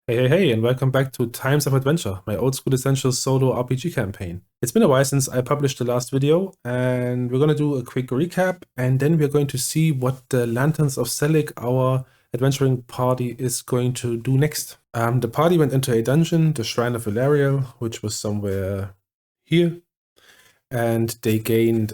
Hey, and welcome back to Times of Adventure, my old school essential solo RPG campaign. It's been a while since I published the last video, and we're going to do a quick recap, and then we're going to see what the Lanterns of Selik, our adventuring party, is going to do next. The party went into a dungeon, the Shrine of Ilariel, which was somewhere here, and they gained,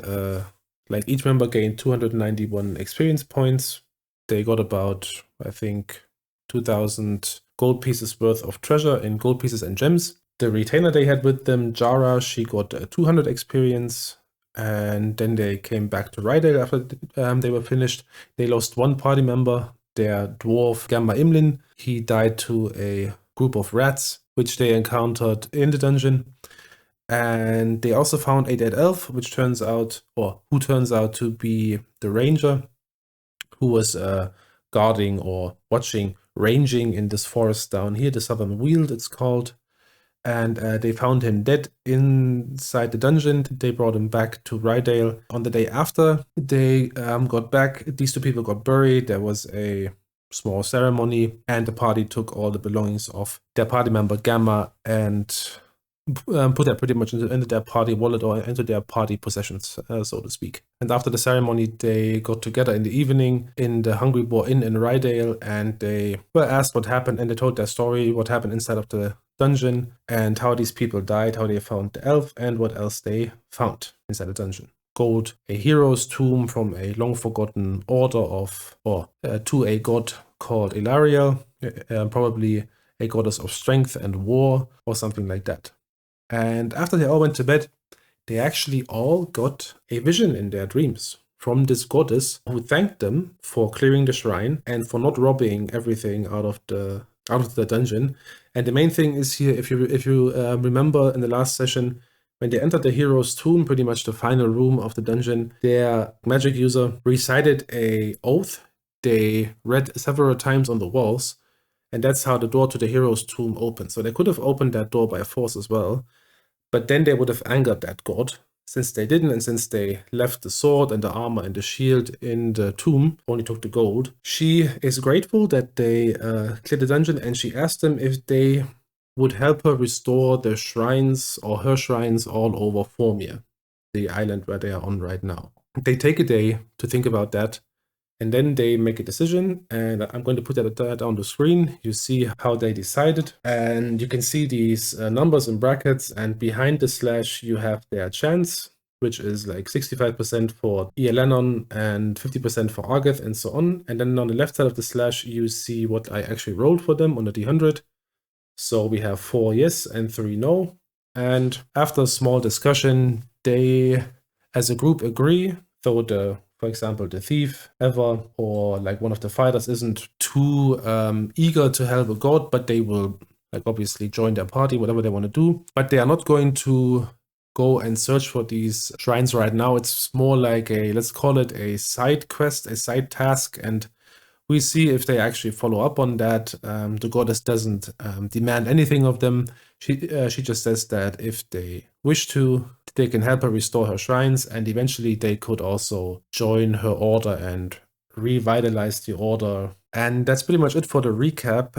each member gained 291 experience points. They got about, I think, 2,000 gold pieces worth of treasure in gold pieces and gems. The retainer they had with them, Jara, she got 200 experience, and then they came back to Rydale after they were finished. They lost one party member, their dwarf Gamma Imlin. He died to a group of rats, which they encountered in the dungeon. And they also found a dead elf, who turns out to be the ranger, who was guarding or ranging in this forest down here, the Southern Weald it's called. And they found him dead inside the dungeon. They brought him back to Rydale. On the day after they got back, these two people got buried. There was a small ceremony, and the party took all the belongings of their party member Gamma and put that pretty much into their party wallet or into their party possessions, so to speak. And after the ceremony, they got together in the evening in the Hungry Boar Inn in Rydale, and they were asked what happened, and they told their story, what happened inside of the dungeon, and how these people died, how they found the elf, and what else they found inside the dungeon. Gold, a hero's tomb from a long-forgotten order to a god called Ilariel, probably a goddess of strength and war, or something like that. And after they all went to bed, they actually all got a vision in their dreams from this goddess who thanked them for clearing the shrine and for not robbing everything out of the dungeon. And the main thing is here, if you remember in the last session, when they entered the hero's tomb, pretty much the final room of the dungeon, their magic user recited a oath they read several times on the walls, and that's how the door to the hero's tomb opened. So they could have opened that door by force as well, but then they would have angered that god. Since they didn't, and since they left the sword and the armor and the shield in the tomb, only took the gold, she is grateful that they cleared the dungeon, and she asked them if they would help her restore the shrines or her shrines all over Formia, the island where they are on right now. They take a day to think about that, and then they make a decision, and I'm going to put that on the screen. You see how they decided, and you can see these numbers in brackets, and behind the slash you have their chance, which is like 65% for Elenon and 50% for Argeth and so on. And then on the left side of the slash you see what I actually rolled for them on the D100. So we have 4 yes and 3 no. And after a small discussion, they as a group agree, though for example, the thief ever or like one of the fighters isn't too eager to help a god, but they will obviously join their party, whatever they want to do. But they are not going to go and search for these shrines right now. It's more like let's call it a side quest, a side task, and we see if they actually follow up on that. The goddess doesn't demand anything of them. She just says that if they wish to, they can help her restore her shrines, and eventually they could also join her order and revitalize the order. And that's pretty much it for the recap.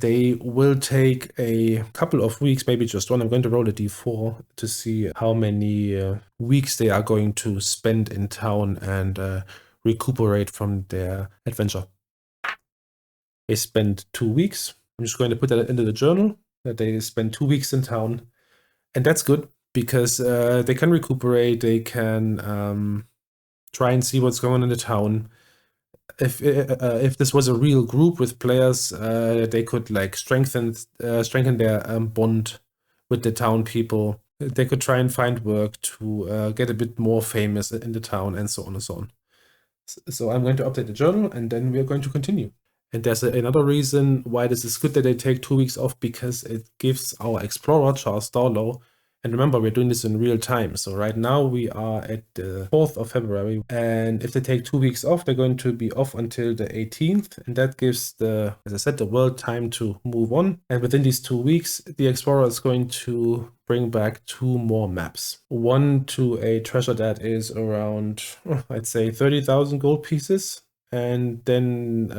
They will take a couple of weeks, maybe just one. I'm going to roll a d4 to see how many weeks they are going to spend in town and recuperate from their adventure. They spend 2 weeks. I'm just going to put that into the journal, that they spend 2 weeks in town. And that's good, because they can recuperate, they can try and see what's going on in the town. If this was a real group with players, they could strengthen their bond with the town people. They could try and find work to get a bit more famous in the town, and so on and so on. So I'm going to update the journal, and then we're going to continue. And there's another reason why this is good that they take 2 weeks off, because it gives our explorer, Charles Darlow, and remember, we're doing this in real time. So right now we are at the 4th of February. And if they take 2 weeks off, they're going to be off until the 18th. And that gives as I said, the world time to move on. And within these 2 weeks, the explorer is going to bring back 2 more maps. One to a treasure that is around, I'd say 30,000 gold pieces. and then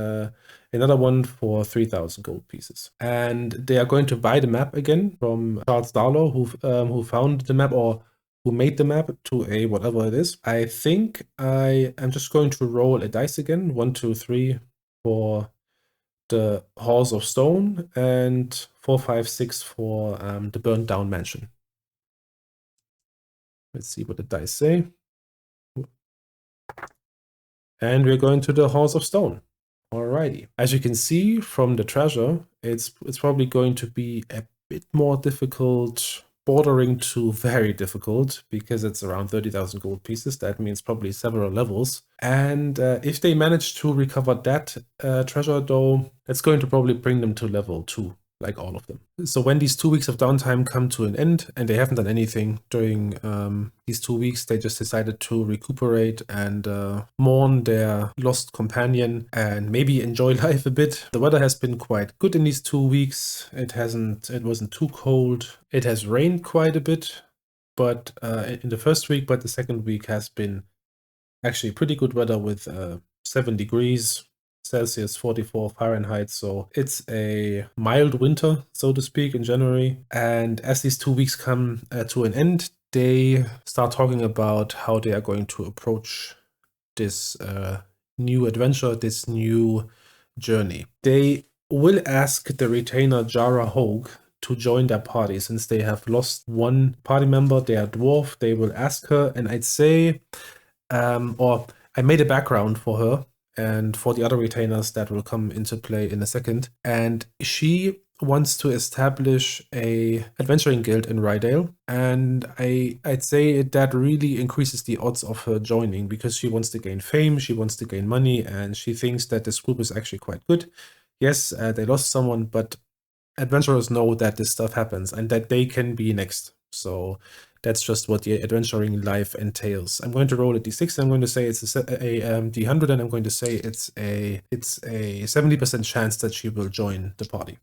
another one for 3,000 gold pieces. And they are going to buy the map again from Charles Darlow, who found the map, or who made the map, to a whatever it is. I think I am just going to roll a dice again, 1, 2, 3 for the Halls of Stone, and 4, 5, 6 for the burned down mansion. Let's see what the dice say. And we're going to the Halls of Stone. Alrighty. As you can see from the treasure, it's probably going to be a bit more difficult, bordering to very difficult, because it's around 30,000 gold pieces. That means probably several levels. And if they manage to recover that treasure, though, it's going to probably bring them to level 2. Like all of them. So when these 2 weeks of downtime come to an end, and they haven't done anything during these 2 weeks, they just decided to recuperate and mourn their lost companion and maybe enjoy life a bit. The weather has been quite good in these 2 weeks. It wasn't too cold. It has rained quite a bit, but in the first week, but the second week has been actually pretty good weather with 7 degrees Celsius, 44 Fahrenheit. So it's a mild winter, so to speak, in January. And as these 2 weeks come to an end, they start talking about how they are going to approach this new adventure, this new journey. They will ask the retainer Jara Hogue to join their party. Since they have lost one party member, they are dwarf, they will ask her, and I'd say, or I made a background for her and for the other retainers that will come into play in a second. And she wants to establish a adventuring guild in Rydale, and I'd say that really increases the odds of her joining, because she wants to gain fame, she wants to gain money, and she thinks that this group is actually quite good. Yes, they lost someone, but adventurers know that this stuff happens and that they can be next. So that's just what the adventuring life entails. I'm going to roll a d6. I'm going to say it's a d100, and I'm going to say it's a 70% chance that she will join the party.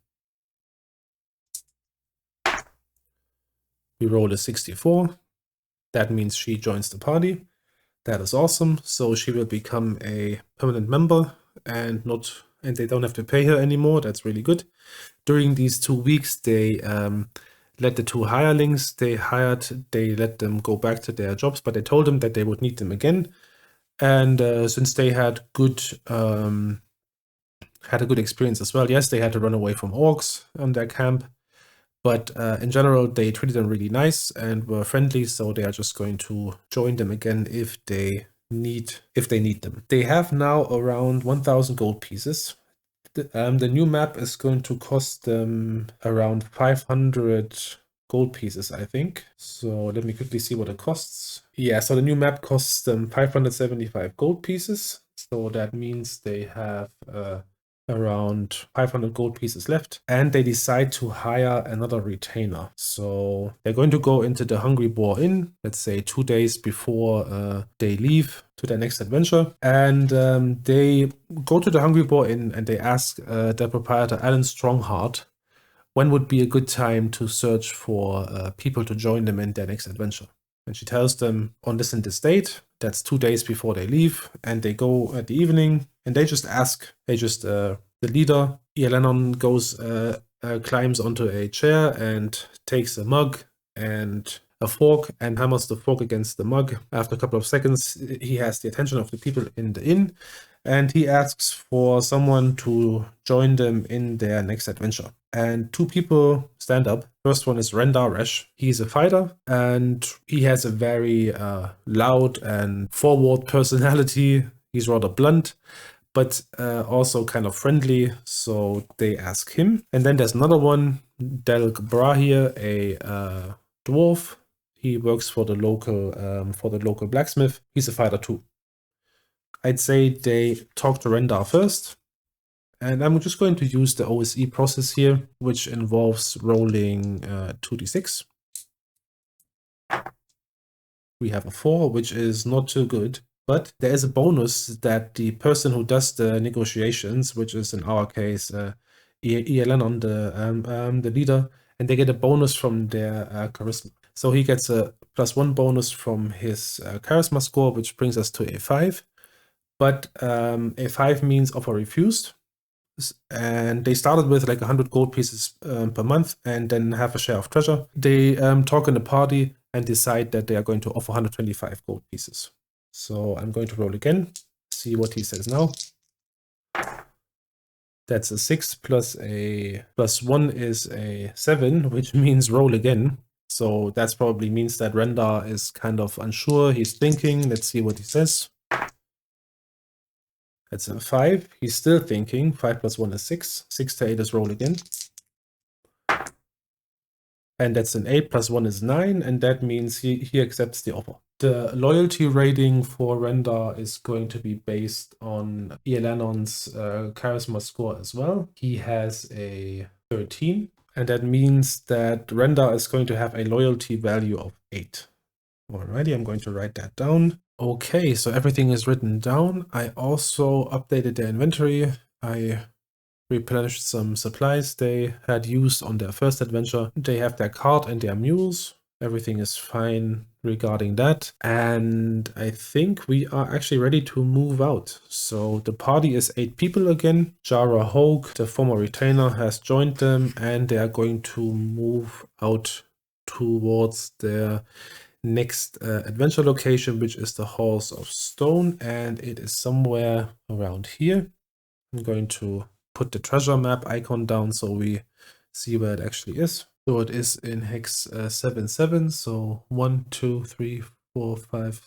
We roll a 64. That means she joins the party. That is awesome. So she will become a permanent member, and they don't have to pay her anymore. That's really good. During these 2 weeks, they let the 2 hirelings they let them go back to their jobs, but they told them that they would need them again. And since they had a good experience as well, yes, they had to run away from orcs on their camp, but in general, they treated them really nice and were friendly, so they are just going to join them again if they need them. They have now around 1,000 gold pieces. The new map is going to cost them around 500 gold pieces, I think. So let me quickly see what it costs. Yeah, so the new map costs them 575 gold pieces. So that means they have around 500 gold pieces left, and they decide to hire another retainer. So they're going to go into the Hungry Boar Inn, let's say 2 days before they leave to their next adventure. And they go to the Hungry Boar Inn and they ask their proprietor, Alan Strongheart, when would be a good time to search for people to join them in their next adventure. And she tells them on this and this date, that's 2 days before they leave, and they go at the evening, and they just ask, the leader, Ialenon, climbs onto a chair and takes a mug and a fork and hammers the fork against the mug. After a couple of seconds, he has the attention of the people in the inn, and he asks for someone to join them in their next adventure. And 2 people stand up. First one is Rendar Resh. He's a fighter, and he has a very loud and forward personality. He's rather blunt, but also kind of friendly, so they ask him. And then there's another one, Delg Brahir, a dwarf. He works for the local blacksmith. He's a fighter too. I'd say they talk to Rendar first, and I'm just going to use the OSE process here, which involves rolling 2d6. We have a 4, which is not too good, but there is a bonus that the person who does the negotiations, which is in our case Ialenon, the leader, and they get a bonus from their charisma. So he gets a +1 bonus from his charisma score, which brings us to a 5. But a 5 means offer refused. And they started with like 100 gold pieces per month and then half a share of treasure. They talk in the party and decide that they are going to offer 125 gold pieces. So I'm going to roll again, see what he says now. That's a 6 plus a +1 is a 7, which means roll again. So that probably means that Renda is kind of unsure. He's thinking. Let's see what he says. That's a 5. He's still thinking. 5 plus 1 is 6. 6 to 8 is roll again. And that's an 8 plus 1 is 9. And that means he accepts the offer. The loyalty rating for Renda is going to be based on Ilanon's charisma score as well. He has a 13. And that means that Renda is going to have a loyalty value of 8. Alrighty, I'm going to write that down. Okay, so everything is written down. I also updated their inventory. I replenished some supplies they had used on their first adventure. They have their cart and their mules. Everything is fine regarding that. And I think we are actually ready to move out. So the party is 8 people again. Jara Hogue, the former retainer, has joined them, and they are going to move out towards their next adventure location, which is the Halls of Stone, and it is somewhere around here. I'm going to put the treasure map icon down so we see where it actually is. So it is in hex 77. So 1, 2, 3, 4, 5,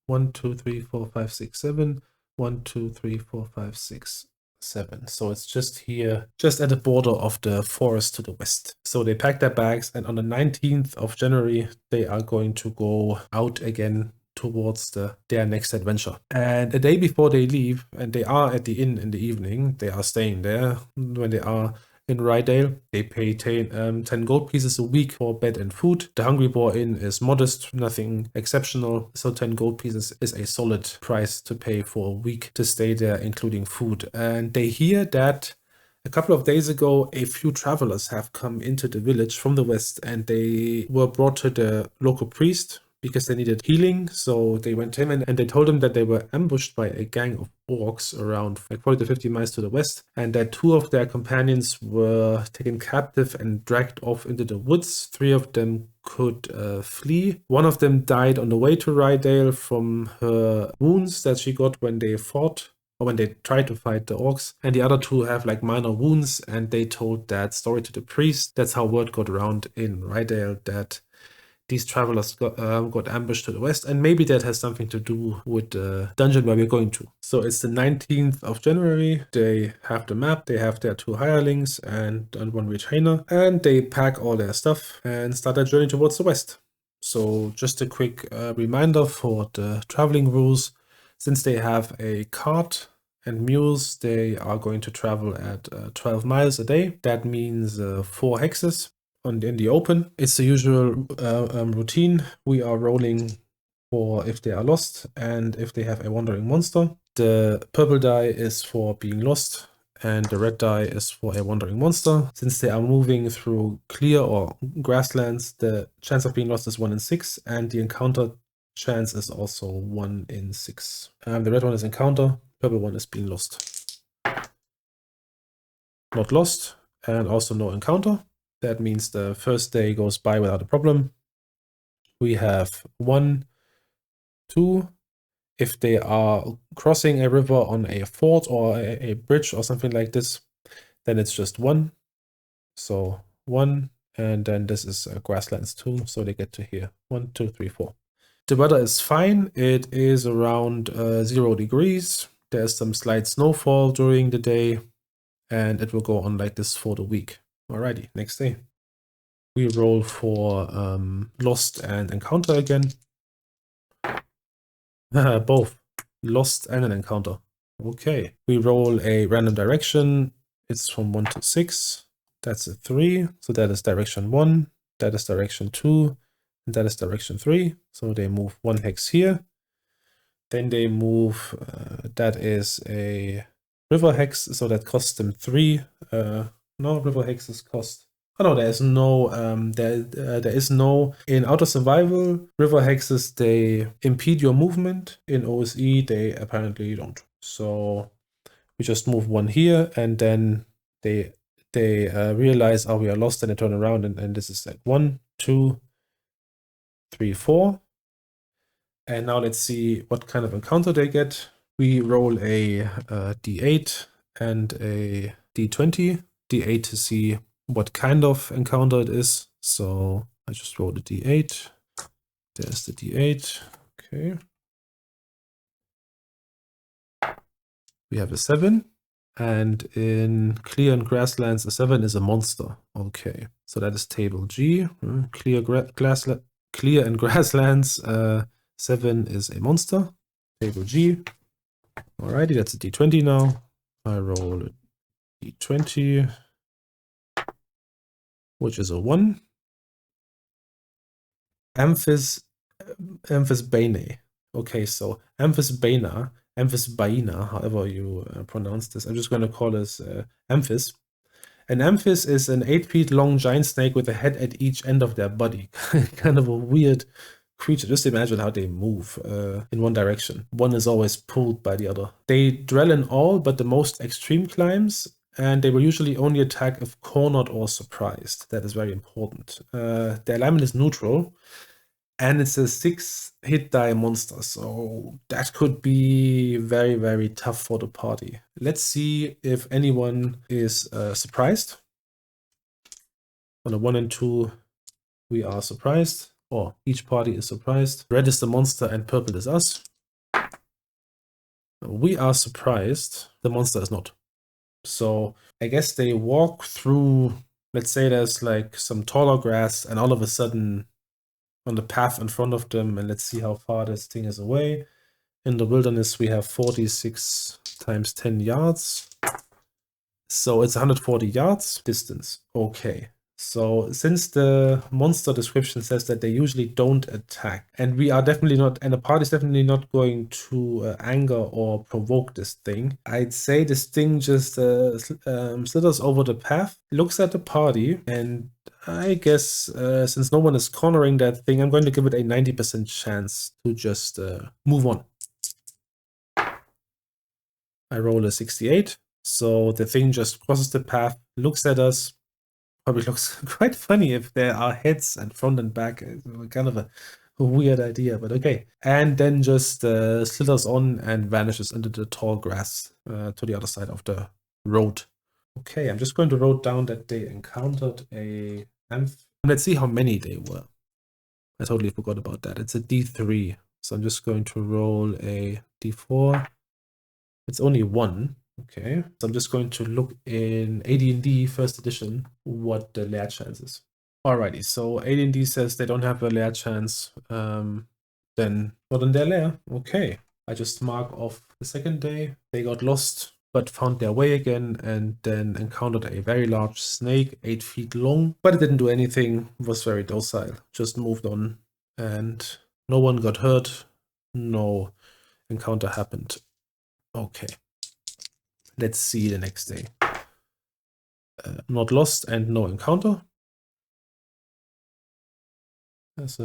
1, 2, 3, 4, 5, 6, 7. 1, 2, 3, 4, 5, 6, 7. So it's just here, just at the border of the forest to the west. So they pack their bags, and on the 19th of January, they are going to go out again towards their next adventure. And a day before they leave, and they are at the inn in the evening, they are staying there. When they are in Rydale, they pay 10 gold pieces a week for bed and food. The Hungry Boar Inn is modest, nothing exceptional, so 10 gold pieces is a solid price to pay for a week to stay there, including food. And they hear that a couple of days ago, a few travelers have come into the village from the west, and they were brought to the local priest because they needed healing. So they went to him and they told him that they were ambushed by a gang of orcs around like 40 to 50 miles to the west, and that 2 of their companions were taken captive and dragged off into the woods. 3 of them could flee. 1 of them died on the way to Rydale from her wounds that she got when they fought, or when they tried to fight the orcs, and the other 2 have like minor wounds, and they told that story to the priest. That's how word got around in Rydale that these travelers got ambushed to the west, and maybe that has something to do with the dungeon where we're going to. So it's the 19th of January. They have the map, they have their 2 hirelings and 1 retainer, and they pack all their stuff and start their journey towards the west. So just a quick reminder for the traveling rules. Since they have a cart and mules, they are going to travel at 12 miles a day. That means 4 hexes. In the open. It's the usual routine. We are rolling for if they are lost and if they have a wandering monster. The purple die is for being lost, and the red die is for a wandering monster. Since they are moving through clear or grasslands, the chance of being lost is 1 in 6, and the encounter chance is also 1 in 6. The red one is encounter, purple one is being lost. Not lost, and also no encounter. That means the first day goes by without a problem. We have 1, 2. If they are crossing a river on a ford or a bridge or something like this, then it's just 1. So 1, and then this is grasslands 2, so they get to here. 1, 2, 3, 4. The weather is fine. It is around 0 degrees. There's some slight snowfall during the day, and it will go on like this for the week. Alrighty, next day. We roll for Lost and Encounter again. Both Lost and an Encounter. Okay. We roll a random direction. It's from 1 to 6. That's a 3. So that is direction 1. That is direction 2. And that is direction 3. So they move 1 hex here. Then they move, that is a river hex. So that costs them 3. No, river hexes cost Oh no, there is no there is no in Outer Survival river hexes. They impede your movement. In OSE, they apparently don't. So we just move one here, and then they realize, oh, we are lost, and they turn around, and this is like 1, 2, 3, 4. And now let's see what kind of encounter they get. We roll a d8 and a d20. d8 to see what kind of encounter it is. So I just rolled a d8. There's the d8. Okay. We have a 7. And in clear and grasslands, a 7 is a monster. Okay. So that is table G. Clear and grasslands, 7 is a monster. Table G. Alrighty, that's a d20 now. I roll a d20, which is a 1. Amphis Bane. Okay, so Amphis Baina, however you pronounce this. I'm just going to call this Amphis. An Amphis is an 8 feet long giant snake with a head at each end of their body. Kind of a weird creature. Just imagine how they move in one direction. One is always pulled by the other. They dwell in all but the most extreme climbs, and they will usually only attack if cornered or surprised. That is very important. Their alignment is neutral, and it's a 6 hit die monster, so that could be very, very tough for the party. Let's see if anyone is surprised. On a 1 and 2, we are surprised. Or each party is surprised. Red is the monster and purple is us. We are surprised. The monster is not. So I guess they walk through, let's say there's like some taller grass, and all of a sudden on the path in front of them, and let's see how far this thing is away. In the wilderness, we have 46 times 10 yards. So it's 140 yards distance. Okay. So since the monster description says that they usually don't attack, and we are definitely not, and the party is definitely not going to anger or provoke this thing, I'd say this thing just slithers over the path, looks at the party, and I guess since no one is cornering that thing, I'm going to give it a 90% chance to just move on. I roll a 68, so the thing just crosses the path, looks at us. Probably looks quite funny if there are heads and front and back. It's kind of a weird idea, but okay. And then just slithers on and vanishes into the tall grass to the other side of the road. Okay, I'm just going to write down that they encountered a amph. Let's see how many they were. I totally forgot about that. It's a D3. So I'm just going to roll a D4. It's only 1. Okay, so I'm just going to look in AD&D first edition what the lair chance is. Alrighty, so AD&D says they don't have a lair chance. Then not in their lair. Okay, I just mark off the second day. They got lost, but found their way again, and then encountered a very large snake, 8 feet long. But it didn't do anything, was very docile, just moved on, and no one got hurt, no encounter happened. Okay. Let's see the next day. Not lost and no encounter. Let's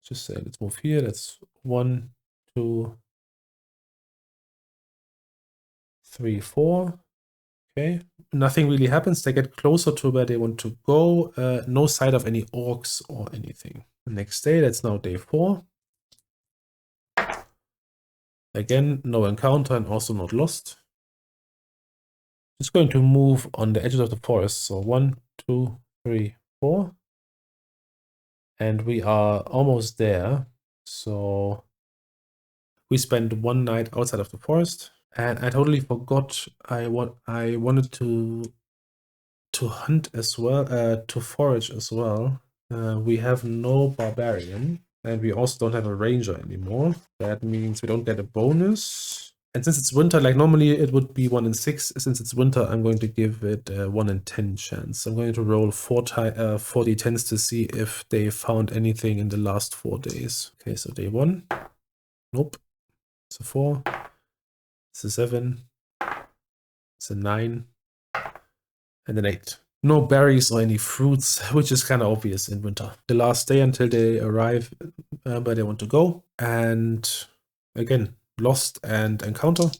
just say, let's move here. That's 1, 2, 3, 4. Okay. Nothing really happens. They get closer to where they want to go. No sight of any orcs or anything. Next day, that's now day 4. Again, no encounter and also not lost. Just going to move on the edges of the forest. So 1, 2, 3, 4. And we are almost there. So we spent 1 night outside of the forest. And I totally forgot I wanted to hunt as well, to forage as well. We have no barbarian, and we also don't have a ranger anymore. That means we don't get a bonus. And since it's winter, like normally it would be 1 in 6. Since it's winter, I'm going to give it a 1 in 10 chance. I'm going to roll 4 d10s to see if they found anything in the last 4 days. Okay, so day 1. Nope. It's a 4. It's a 7. It's a 9. And an 8. No berries or any fruits, which is kind of obvious in winter. The last day until they arrive where they want to go. And again, lost and encounter.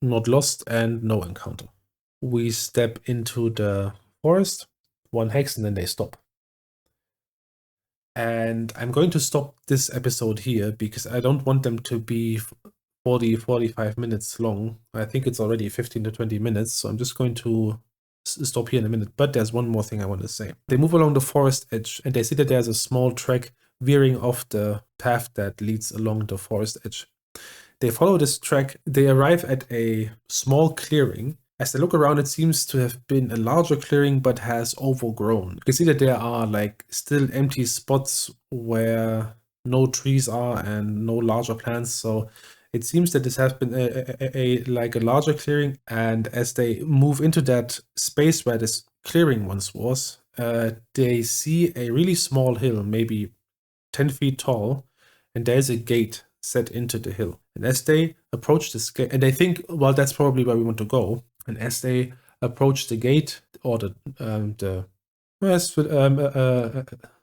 Not lost and no encounter. We step into the forest, 1 hex, and then they stop. And I'm going to stop this episode here because I don't want them to be 45 minutes long. I think it's already 15 to 20 minutes, so I'm just going to stop here in a minute. But there's one more thing I want to say. They move along the forest edge and they see that there's a small track veering off the path that leads along the forest edge. They follow this track. They arrive at a small clearing. As they look around, it seems to have been a larger clearing but has overgrown. You can see that there are like still empty spots where no trees are and no larger plants. So it seems that this has been a larger clearing, and as they move into that space where this clearing once was, they see a really small hill, maybe 10 feet tall, and there's a gate set into the hill. And as they approach this gate, and they think, well, that's probably where we want to go. And as they approach the gate, or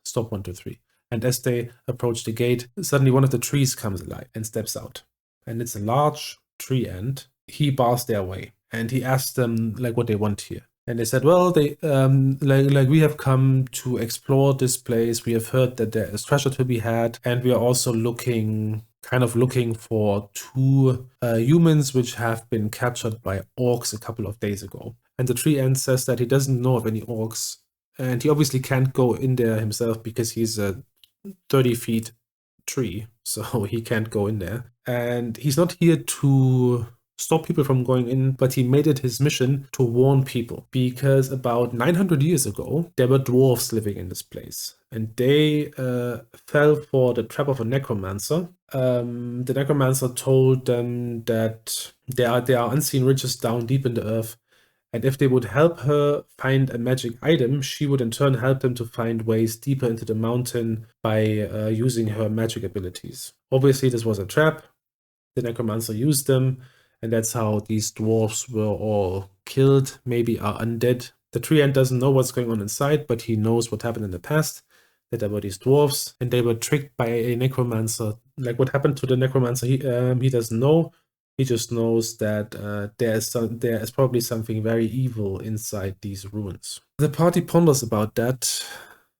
stop 1, 2, 3. And as they approach the gate, suddenly one of the trees comes alive and steps out. And it's a large tree ant. He bars their way and he asks them like what they want here. And they said, well, they we have come to explore this place. We have heard that there is treasure to be had, and we are also looking for 2 humans which have been captured by orcs a couple of days ago. And the tree ant says that he doesn't know of any orcs, and he obviously can't go in there himself because he's a 30 feet tree, so he can't go in there. And he's not here to stop people from going in, but he made it his mission to warn people, because about 900 years ago there were dwarves living in this place, and they fell for the trap of a necromancer. The necromancer told them that there are unseen riches down deep in the earth, and if they would help her find a magic item, she would in turn help them to find ways deeper into the mountain by using her magic abilities. Obviously, this was a trap. The necromancer used them, and that's how these dwarves were all killed, maybe are undead. The tree ant doesn't know what's going on inside, but he knows what happened in the past, that there were these dwarves, and they were tricked by a necromancer. Like what happened to the necromancer, he doesn't know. He just knows that there is probably something very evil inside these ruins. The party ponders about that,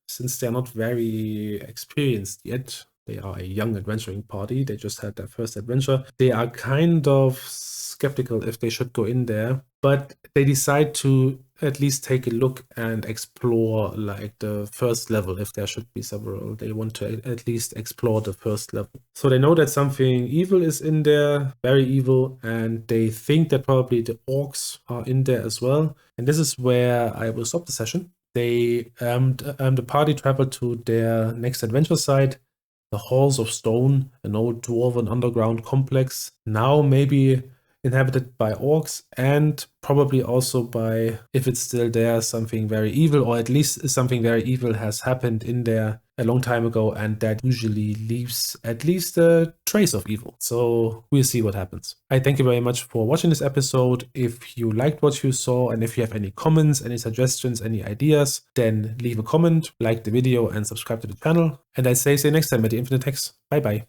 since they're not very experienced yet. They are a young adventuring party. They just had their first adventure. They are kind of skeptical if they should go in there, but they decide to at least take a look and explore like the first level. If there should be several, they want to at least explore the first level. So they know that something evil is in there, very evil, and they think that probably the orcs are in there as well. And this is where I will stop the session. They the party traveled to their next adventure site, the Halls of Stone, an old dwarven underground complex, now maybe inhabited by orcs, and probably also by, if it's still there, something very evil, or at least something very evil has happened in there a long time ago, and that usually leaves at least a trace of evil. So we'll see what happens. I thank you very much for watching this episode. If you liked what you saw, and if you have any comments, any suggestions, any ideas, then leave a comment, like the video, and subscribe to the channel. And I say see you next time at the Infinite Hex. Bye bye.